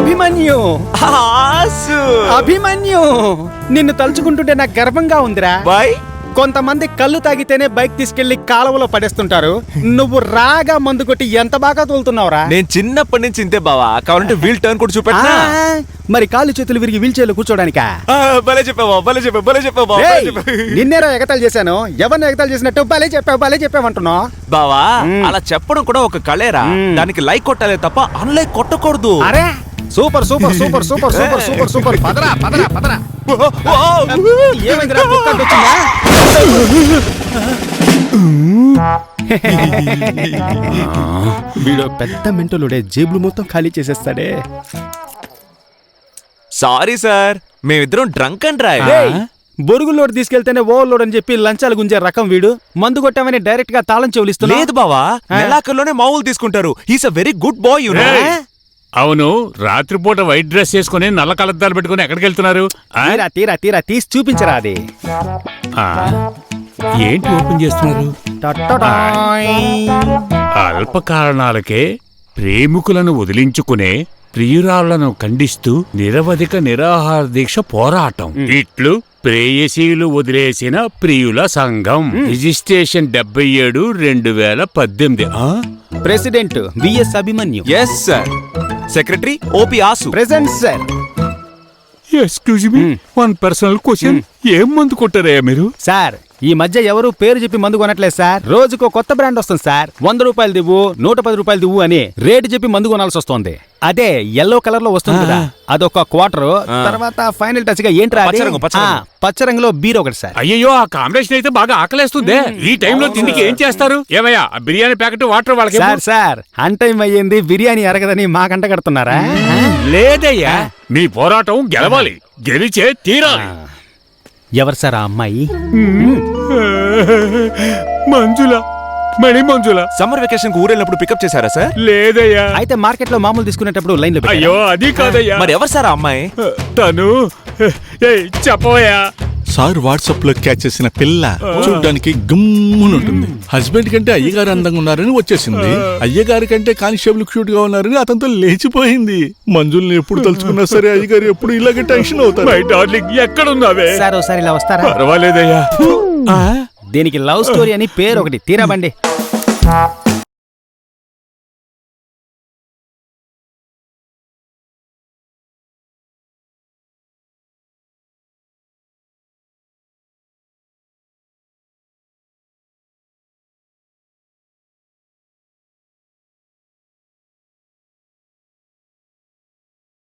అభిమన్యు ఆసు అభిమన్యు నిన్ను తలుచుకుంటుంటే నాకు గర్వంగా ఉందిరా. బాయ్ కొంతమంది కళ్ళు తాగితేనే బైక్ తీసుకెళ్లి కాలువలో పడేస్తుంటారు. నువ్వు రాగా మందు కొట్టి ఎంత బాగా తోలుతున్నావురా. నేను చిన్నప్పటి నుంచి ఇంతే బావా. కావాలంటే వీల్ టర్న్ కూడా చూపెట్టనా? మరి కాళ్ళు చేతులు విరిగి వీల్ చైర్లో కూర్చోడానికా? భలే చెప్పావా, భలే చెప్పావు, భలే చెప్పావు నిన్నేరా ఎగతాలు చేశాను. ఎవరిని ఎగతాలు చేసినట్టు భలే చెప్పావంటున్నావు బావా. అలా చెప్పడం కూడా ఒక కళేరా. దానికి లైక్ కొట్టాలే తప్ప అన్లైక్ కొట్టకూడదు. అరే super super super super super super super పదరా పదరా పదరా. ఏమైందిరా? వచ్చిందా? వీడు పెద్ద మెంటలుడే, జేబులు మొత్తం ఖాళీ చేసేస్తాడే. సారీ సార్, మేమిద్దరం డ్రంక్ అండ్ డ్రైవ్. బొరుగు లోడ్ తీసుకెళ్తేనే ఓవర్ లోడ్ అని చెప్పి లంచాలు గుంజే రకం వీడు. మందు కొట్టామని డైరెక్ట్ గా తాళం చెవులిస్తున్నా. లేదు బావా, నెలాఖరులోనే మామూలు తీసుకుంటారు. He's a very good boy you know. అవును, రాత్రిపూట వైట్ డ్రెస్ చేసుకుని నల్ల కలద్దాలు పెట్టుకుని ఎక్కడికి వెళ్తున్నారు? తీరా తీరా తీరా తీసి చూపించరా. అది ఏంటి ఓపెన్ చేస్తున్నారు? అల్ప కారణాలకే ప్రేమికులను వదిలించుకునే ప్రియురాళ్లను ఖండిస్తూ నిరవధిక నిరాహార దీక్ష పోరాటం. ఇట్లు ప్రేయసీలు వదిలేసిన ప్రియుల సంఘం. Registration 77/2018. President VS Abhimanyu. Yes sir. Secretary OP Asu. Present sir. Excuse me, one personal question. ఏం మందు కొట్టారయ్యా మీరు? సార్ ఈ మధ్య ఎవరు పేరు చెప్పి మందు కొనట్లేదు సార్. రోజుకో కొత్త బ్రాండ్ వస్తుంది సార్. 100 రూపాయలు దివ్వు, 110 రూపాయలు దివ్వు అని రేటు చెప్పి మందు కొనాల్సి వస్తుంది. అదే ఎల్లో కలర్ లో వస్తుంది కదా, అదొక క్వార్టర్. తర్వాత ఫైనల్ టచ్ గా ఏంట్రా పచ్చ రంగులో బీర్ ఒకటి సార్. అయ్యో, ఆ కాంబినేషన్ అయితే బాగా ఆకలేస్తుంది. ఈ టైంలో తిండికి ఏం చేస్తారు? ఏమయ్యా, బిర్యానీ ప్యాకెట్ వాటర్ వాళ్ళకి. సార్ అన్ టైం అయ్యింది, బిర్యానీ అరగదని మా కంట కడుతున్నారా? లేదయ్యా, మీ పోరాటం గెలవాలి, గెలిచే తీరాలి. ఎవరు సార్ ఆ అమ్మాయి? మంజుల, మణి మంజుల. సమ్మర్ వెకేషన్ కు ఊరెళ్ళినప్పుడు పికప్ చేశారా సార్? లేదయ్యా. అయితే మార్కెట్ లో మామూలు తీసుకునేటప్పుడు లైన్ లో. అయ్యో అది కాదయ్యా. మరి ఎవరు సార్ ఆ అమ్మాయి? తను చెప్పవయ్యా. సార్ వాట్సాప్ లో క్యాచ్ చేసిన పిల్ల చూడడానికి గమ్మునుంటుంది. హస్బెండ్ కంటే అయ్యగారు అందంగా ఉన్నారని వచ్చేసింది. అయ్యగారి కంటే కానిస్టేబుల్ క్యూట్ గా ఉన్నారని అతనితో లేచిపోయింది. మంజుల్ని ఎప్పుడు తలుచుకున్నా సరే అయ్యగారు ఎప్పుడు ఇలాగే టెన్షన్ అవుతారు. My darling, ఎక్కడున్నావే? సార్ ఒకసారి ఇలా వస్తారా? పర్వాలేదయ్యా. దీనికి లవ్ స్టోరీ అని పేరు ఒకటి తీరాబండి.